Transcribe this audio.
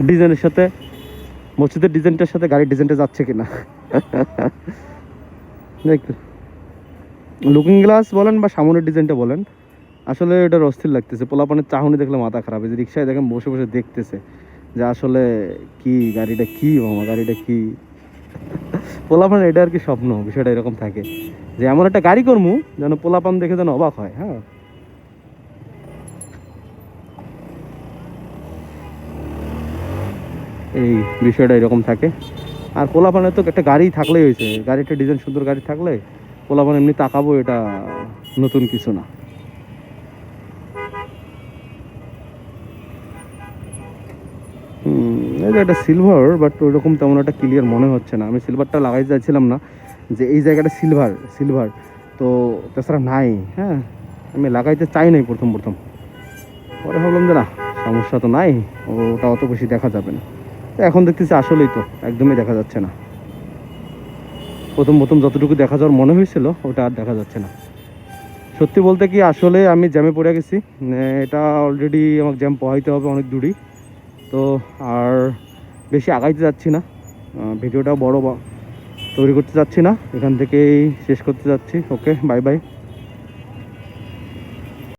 ডিজাইনের সাথে, মসজিদের ডিজাইনটার সাথে গাড়ির ডিজাইনটা যাচ্ছে কিনা। দেখ, লুকিং গ্লাস বলেন বা সামনের ডিজাইনটা বলেন, আসলে এটার অস্থির লাগতেছে। পোলাপানের চাহনি দেখলে মাথা খারাপ। এই যে রিক্সায় দেখেন বসে বসে দেখতেছে যে আসলে কি গাড়িটা, কি মামা গাড়িটা কি। পোলাপান এটা আর কি স্বপ্ন, বিষয়টা এরকম থাকে যে এমন একটা গাড়ি করমু যেন পোলাপান দেখে যেন অবাক হয়। হ্যাঁ, এই বিষয়টা এরকম থাকে। আর পোলাপানের তো একটা গাড়ি থাকলেই হয়েছে, গাড়িটা ডিজাইন সুন্দর গাড়ি থাকলে পোলাপান এমনি তাকাবো, এটা নতুন কিছু না। এই যে একটা সিলভার, বাট ওইরকম তেমন একটা ক্লিয়ার মনে হচ্ছে না। আমি সিলভারটা লাগাইতে চাইছিলাম না, যে এই জায়গাটা সিলভার সিলভার, তো তাছাড়া নাই। হ্যাঁ, আমি লাগাইতে চাই নাই প্রথম প্রথম, পরে ভাবলাম যে না, সমস্যা তো নাই, ওটা অত বেশি দেখা যাবে না। তো এখন দেখতেছি আসলেই তো একদমই দেখা যাচ্ছে না। প্রথম প্রথম যতটুকু দেখা যাওয়ার মনে হয়েছিল ওটা আর দেখা যাচ্ছে না। সত্যি বলতে কি, আসলে আমি জ্যামে পড়ে গেছি। এটা অলরেডি আমাকে জ্যাম পোহাইতে হবে অনেক দূরই। তো আর বেশি আগাইতে যাচ্ছি না, ভিডিওটা বড় তৈরি করতে যাচ্ছি না, এখান থেকেই শেষ করতে যাচ্ছি। ওকে, বাই বাই।